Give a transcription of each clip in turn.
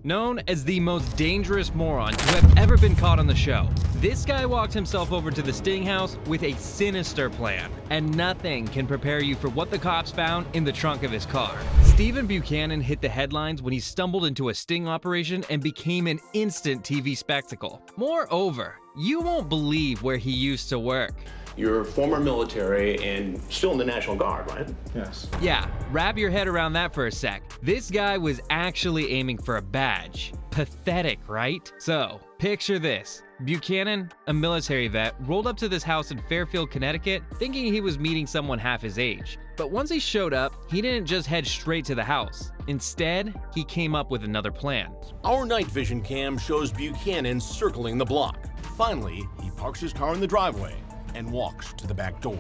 Known as the most dangerous moron to have ever been caught on the show, this guy walked himself over to the Sting House with a sinister plan, and nothing can prepare you for what the cops found in the trunk of his car. Stephen Buchanan hit the headlines when he stumbled into a sting operation and became an instant TV spectacle. Moreover, you won't believe where he used to work. You're former military and still in the National Guard, right? Yes. Yeah, wrap your head around that for a sec. This guy was actually aiming for a badge. Pathetic, right? So, picture this. Buchanan, a military vet, rolled up to this house in Fairfield, Connecticut, thinking he was meeting someone half his age. But once he showed up, he didn't just head straight to the house. Instead, he came up with another plan. Our night vision cam shows Buchanan circling the block. Finally, he parks his car in the driveway and walks to the back door.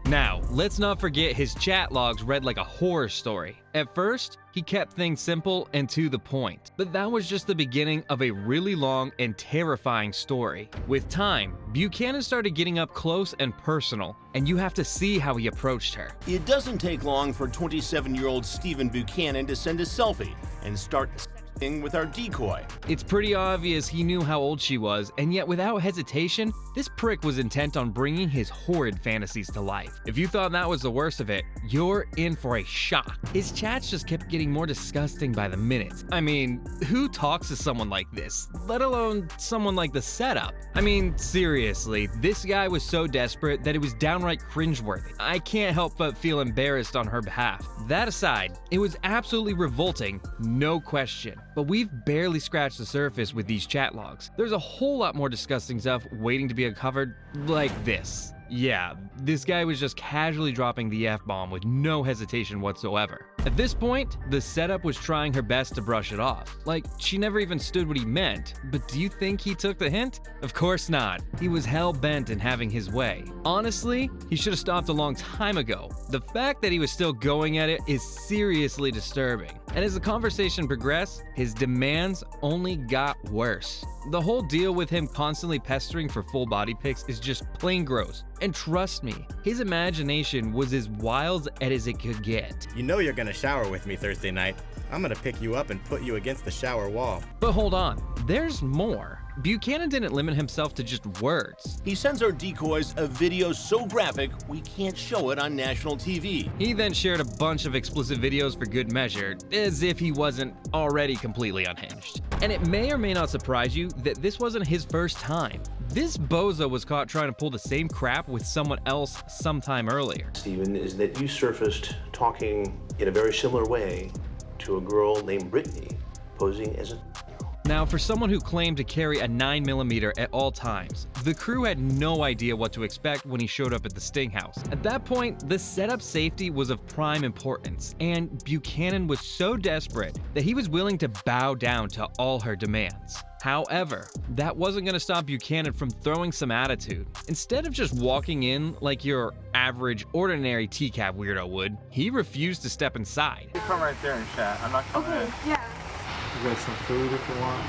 Now, let's not forget his chat logs read like a horror story. At first, he kept things simple and to the point, but that was just the beginning of a really long and terrifying story. With time, Buchanan started getting up close and personal, and you have to see how he approached her. It doesn't take long for 27-year-old Stephen Buchanan to send a selfie and start with our decoy. It's pretty obvious he knew how old she was, and yet without hesitation, this prick was intent on bringing his horrid fantasies to life. If you thought that was the worst of it, you're in for a shock. His chats just kept getting more disgusting by the minute. I mean, who talks to someone like this, let alone someone like the setup? I mean, seriously, this guy was so desperate that it was downright cringeworthy. I can't help but feel embarrassed on her behalf. That aside, it was absolutely revolting, no question. But we've barely scratched the surface with these chat logs. There's a whole lot more disgusting stuff waiting to be uncovered, like this. Yeah, this guy was just casually dropping the F-bomb with no hesitation whatsoever. At this point, the setup was trying her best to brush it off. Like, she never even stood what he meant. But do you think he took the hint? Of course not. He was hell-bent in having his way. Honestly, he should have stopped a long time ago. The fact that he was still going at it is seriously disturbing. And as the conversation progressed, his demands only got worse. The whole deal with him constantly pestering for full body pics is just plain gross. And trust me, his imagination was as wild as it could get. You know you're gonna shower with me Thursday night. I'm gonna pick you up and put you against the shower wall. But hold on, there's more. Buchanan didn't limit himself to just words. He sends our decoys a video so graphic we can't show it on national TV. He then shared a bunch of explicit videos for good measure, as if he wasn't already completely unhinged. And it may or may not surprise you that this wasn't his first time. This bozo was caught trying to pull the same crap with someone else sometime earlier. Stephen, is that you surfaced talking in a very similar way to a girl named Brittany, posing as a... Now, for someone who claimed to carry a 9mm at all times, the crew had no idea what to expect when he showed up at the Sting House. At that point, the setup safety was of prime importance, and Buchanan was so desperate that he was willing to bow down to all her demands. However, that wasn't going to stop Buchanan from throwing some attitude. Instead of just walking in like your average, ordinary TCAP weirdo would, he refused to step inside. You come right there and chat. I'm not coming in. Yeah. You got some food if you want.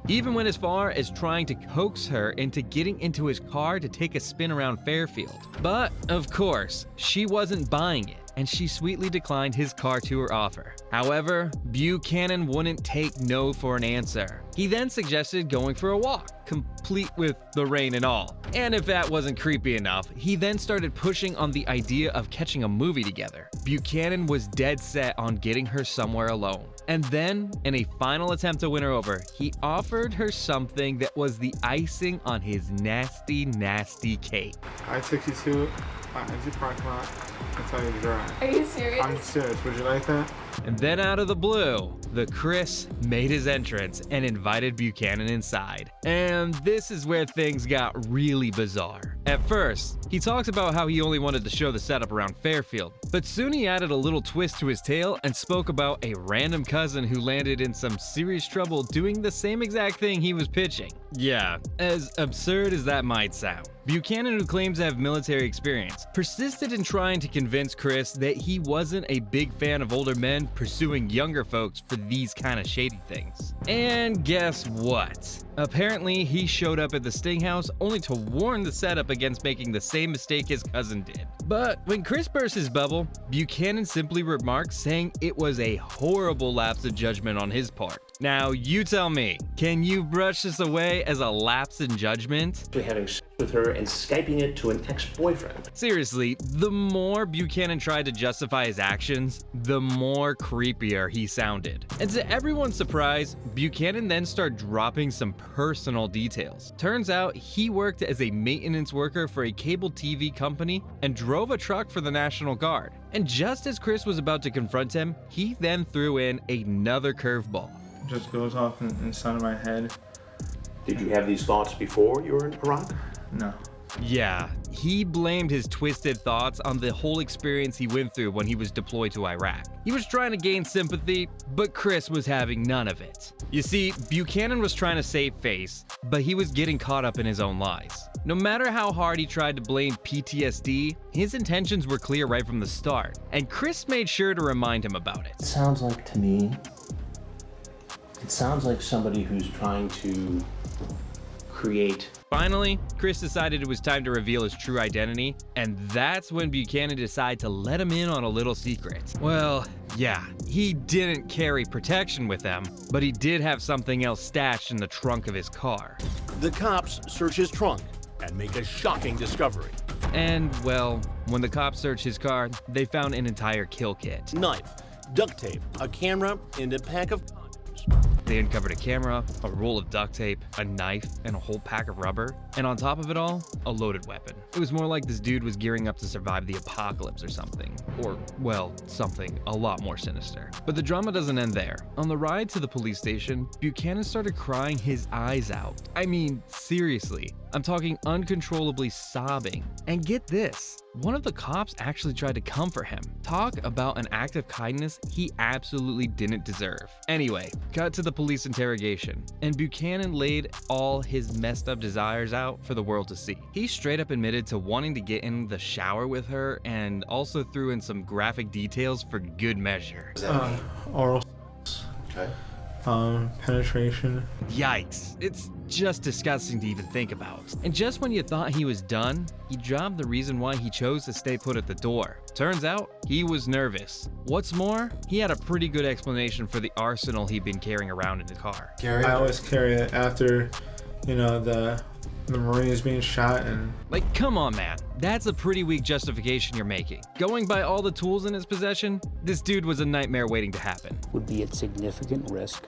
Even went as far as trying to coax her into getting into his car to take a spin around Fairfield. But, of course, she wasn't buying it, and she sweetly declined his car tour offer. However, Buchanan wouldn't take no for an answer. He then suggested going for a walk, complete with the rain and all. And if that wasn't creepy enough, he then started pushing on the idea of catching a movie together. Buchanan was dead set on getting her somewhere alone. And then, in a final attempt to win her over, he offered her something that was the icing on his nasty, nasty cake. I-62, exit parking lot. That's how you drive. Are you serious? I'm serious. Would you like that? And then out of the blue, the Chris made his entrance and invited Buchanan inside. And this is where things got really bizarre. At first, he talked about how he only wanted to show the setup around Fairfield, but soon he added a little twist to his tale and spoke about a random cousin who landed in some serious trouble doing the same exact thing he was pitching. Yeah, as absurd as that might sound. Buchanan, who claims to have military experience, persisted in trying to convince Chris that he wasn't a big fan of older men pursuing younger folks for these kind of shady things. And guess what? Apparently, he showed up at the Sting House only to warn the setup against making the same mistake his cousin did. But when Chris burst his bubble, Buchanan simply remarked saying it was a horrible lapse of judgment on his part. Now, you tell me, can you brush this away as a lapse in judgment? Actually having sex with her and Skyping it to an ex-boyfriend. Seriously, the more Buchanan tried to justify his actions, the more creepier he sounded. And to everyone's surprise, Buchanan then started dropping some personal details. Turns out he worked as a maintenance worker for a cable TV company and drove a truck for the National Guard. And just as Chris was about to confront him, he then threw in another curveball. Just goes off inside of my head. Did you have these thoughts before you were in Iraq? No. Yeah, he blamed his twisted thoughts on the whole experience he went through when he was deployed to Iraq. He was trying to gain sympathy, but Chris was having none of it. You see, Buchanan was trying to save face, but he was getting caught up in his own lies. No matter how hard he tried to blame PTSD, his intentions were clear right from the start, and Chris made sure to remind him about it. It sounds like to me, it sounds like somebody who's trying to create. Finally, Chris decided it was time to reveal his true identity, and that's when Buchanan decided to let him in on a little secret. Well, yeah, he didn't carry protection with him, but he did have something else stashed in the trunk of his car. The cops search his trunk and make a shocking discovery. And, well, when the cops searched his car, they found an entire kill kit. Knife, duct tape, a camera, and a pack of condoms. They uncovered a camera, a roll of duct tape, a knife, and a whole pack of rubber. And on top of it all, a loaded weapon. It was more like this dude was gearing up to survive the apocalypse or something. Or, well, something a lot more sinister. But the drama doesn't end there. On the ride to the police station, Buchanan started crying his eyes out. I mean, seriously. I'm talking uncontrollably sobbing. And get this, one of the cops actually tried to comfort him. Talk about an act of kindness he absolutely didn't deserve. Anyway, cut to the police interrogation, and Buchanan laid all his messed up desires out for the world to see. He straight up admitted to wanting to get in the shower with her and also threw in some graphic details for good measure. Oral, Okay. penetration. Yikes, it's just disgusting to even think about. And just when you thought he was done, he dropped the reason why he chose to stay put at the door. Turns out, he was nervous. What's more, he had a pretty good explanation for the arsenal he'd been carrying around in the car. I always carry it after, the Marines being shot and. Like, come on, man. That's a pretty weak justification you're making. Going by all the tools in his possession, this dude was a nightmare waiting to happen. Would be at significant risk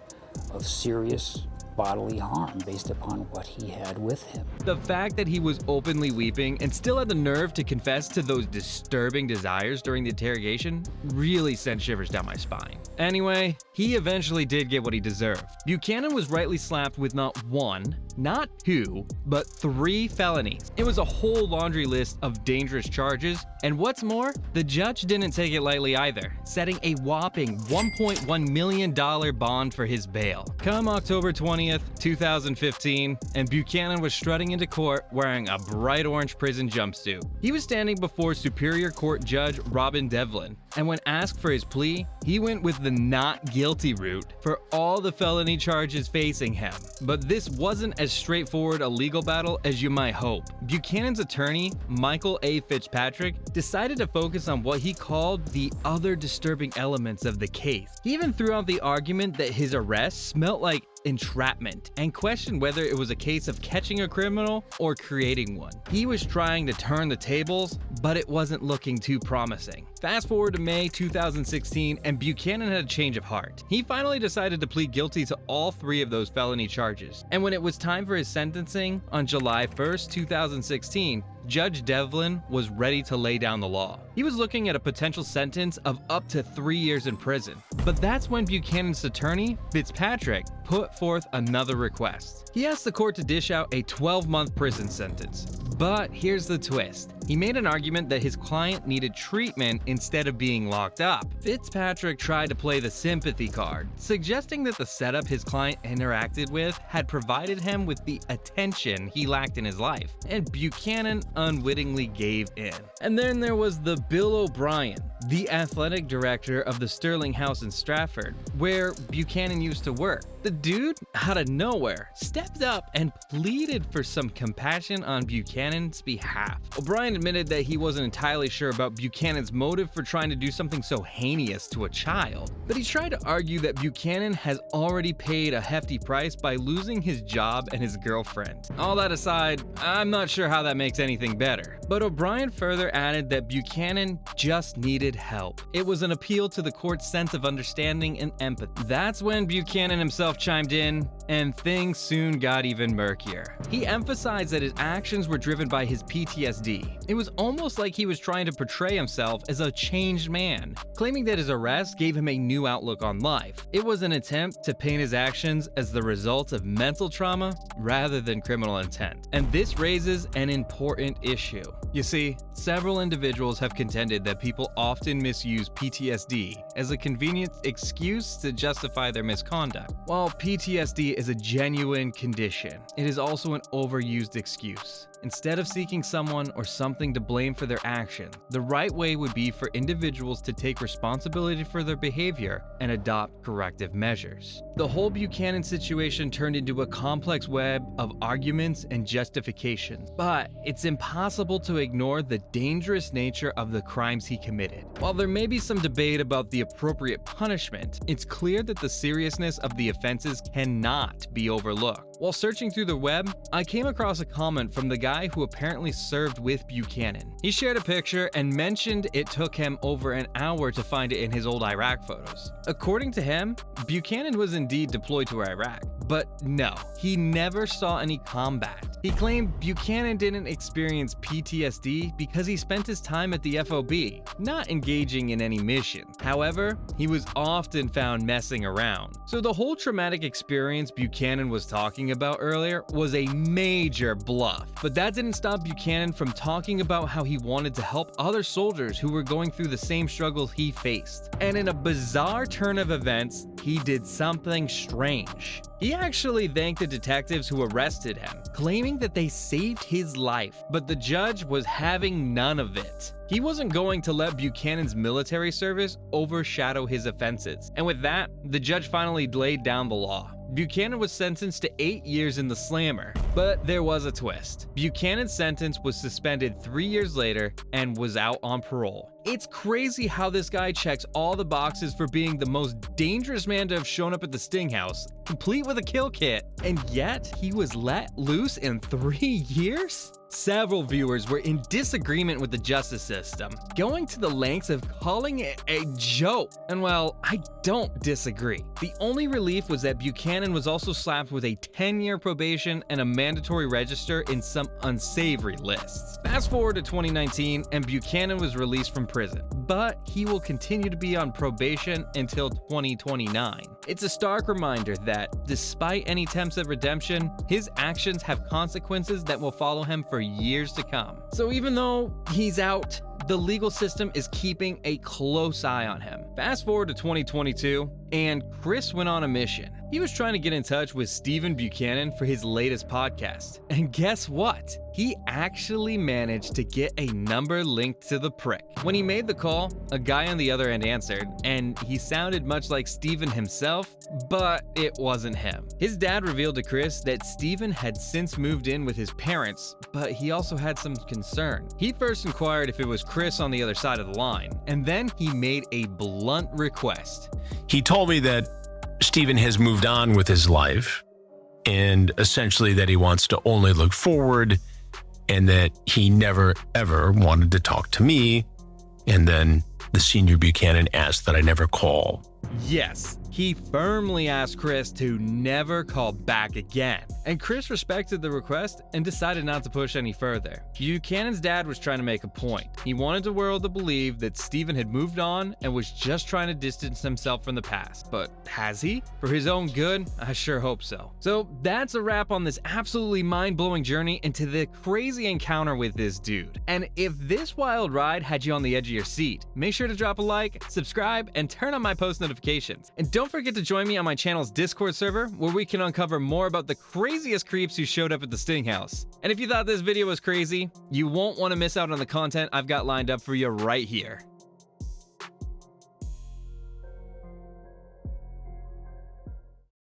of serious bodily harm based upon what he had with him. The fact that he was openly weeping and still had the nerve to confess to those disturbing desires during the interrogation really sent shivers down my spine. Anyway, he eventually did get what he deserved. Buchanan was rightly slapped with not one, not two, but 3 felonies. It was a whole laundry list of dangerous charges, and what's more, the judge didn't take it lightly either, setting a whopping $1.1 million bond for his bail. Come October 20th, 2015, and Buchanan was strutting into court wearing a bright orange prison jumpsuit. He was standing before Superior Court Judge Robin Devlin, and when asked for his plea, he went with the not guilty route for all the felony charges facing him. But this wasn't as straightforward a legal battle as you might hope. Buchanan's attorney, Michael A. Fitzpatrick, decided to focus on what he called the other disturbing elements of the case. He even threw out the argument that his arrest smelt like entrapment and questioned whether it was a case of catching a criminal or creating one. He was trying to turn the tables, but it wasn't looking too promising. Fast forward to May 2016, and Buchanan had a change of heart. He finally decided to plead guilty to all 3 of those felony charges. And when it was time for his sentencing on July 1st, 2016, Judge Devlin was ready to lay down the law. He was looking at a potential sentence of up to 3 years in prison. But that's when Buchanan's attorney, Fitzpatrick, put forth another request. He asked the court to dish out a 12-month prison sentence. But here's the twist. He made an argument that his client needed treatment instead of being locked up. Fitzpatrick tried to play the sympathy card, suggesting that the setup his client interacted with had provided him with the attention he lacked in his life. And Buchanan, unwittingly gave in. And then there was the Bill O'Brien, the athletic director of the Sterling House in Stratford, where Buchanan used to work. The dude, out of nowhere, stepped up and pleaded for some compassion on Buchanan's behalf. O'Brien admitted that he wasn't entirely sure about Buchanan's motive for trying to do something so heinous to a child, but he tried to argue that Buchanan has already paid a hefty price by losing his job and his girlfriend. All that aside, I'm not sure how that makes anything better. But O'Brien further added that Buchanan just needed help. It was an appeal to the court's sense of understanding and empathy. That's when Buchanan himself chimed in, and things soon got even murkier. He emphasized that his actions were driven by his PTSD. It was almost like he was trying to portray himself as a changed man, claiming that his arrest gave him a new outlook on life. It was an attempt to paint his actions as the result of mental trauma rather than criminal intent. And this raises an important issue. You see, several individuals have contended that people often misuse PTSD as a convenient excuse to justify their misconduct. While PTSD is a genuine condition, it is also an overused excuse. Instead of seeking someone or something to blame for their action, the right way would be for individuals to take responsibility for their behavior and adopt corrective measures. The whole Buchanan situation turned into a complex web of arguments and justifications, but it's impossible to ignore the dangerous nature of the crimes he committed. While there may be some debate about the appropriate punishment, it's clear that the seriousness of the offenses cannot be overlooked. While searching through the web, I came across a comment from the guy who apparently served with Buchanan. He shared a picture and mentioned it took him over an hour to find it in his old Iraq photos. According to him, Buchanan was indeed deployed to Iraq, but no, he never saw any combat. He claimed Buchanan didn't experience PTSD because he spent his time at the FOB, not engaging in any mission. However, he was often found messing around. So the whole traumatic experience Buchanan was talking about earlier was a major bluff. But that didn't stop Buchanan from talking about how he wanted to help other soldiers who were going through the same struggles he faced. And in a bizarre turn of events, he did something strange. He actually thanked the detectives who arrested him, claiming that they saved his life, but the judge was having none of it. He wasn't going to let Buchanan's military service overshadow his offenses. And with that, the judge finally laid down the law. Buchanan was sentenced to 8 years in the slammer, but there was a twist. Buchanan's sentence was suspended 3 years later and was out on parole. It's crazy how this guy checks all the boxes for being the most dangerous man to have shown up at the Sting House, complete with a kill kit, and yet he was let loose in 3 years? Several viewers were in disagreement with the justice system, going to the lengths of calling it a joke. And well, I don't disagree. The only relief was that Buchanan was also slapped with a 10-year probation and a mandatory register in some unsavory lists. Fast forward to 2019, and Buchanan was released from prison, but he will continue to be on probation until 2029. It's a stark reminder that, despite any attempts at redemption, his actions have consequences that will follow him for years to come. So even though he's out, the legal system is keeping a close eye on him. Fast forward to 2022, and Chris went on a mission. He was trying to get in touch with Stephen Buchanan for his latest podcast. And guess what? He actually managed to get a number linked to the prick. When he made the call, a guy on the other end answered, and he sounded much like Stephen himself, but it wasn't him. His dad revealed to Chris that Stephen had since moved in with his parents, but he also had some concern. He first inquired if it was Chris on the other side of the line, and then he made a blunt request. He told me that Stephen has moved on with his life, and essentially that he wants to only look forward, and that he never ever wanted to talk to me. And then the senior Buchanan asked that I never call. Yes, he firmly asked Chris to never call back again. And Chris respected the request and decided not to push any further. Buchanan's dad was trying to make a point. He wanted the world to believe that Stephen had moved on and was just trying to distance himself from the past. But has he? For his own good? I sure hope so. So that's a wrap on this absolutely mind-blowing journey into the crazy encounter with this dude. And if this wild ride had you on the edge of your seat, make sure to drop a like, subscribe, and turn on my post notifications. And don't don't forget to join me on my channel's Discord server, where we can uncover more about the craziest creeps who showed up at the Sting House. And if you thought this video was crazy, you won't want to miss out on the content I've got lined up for you right here.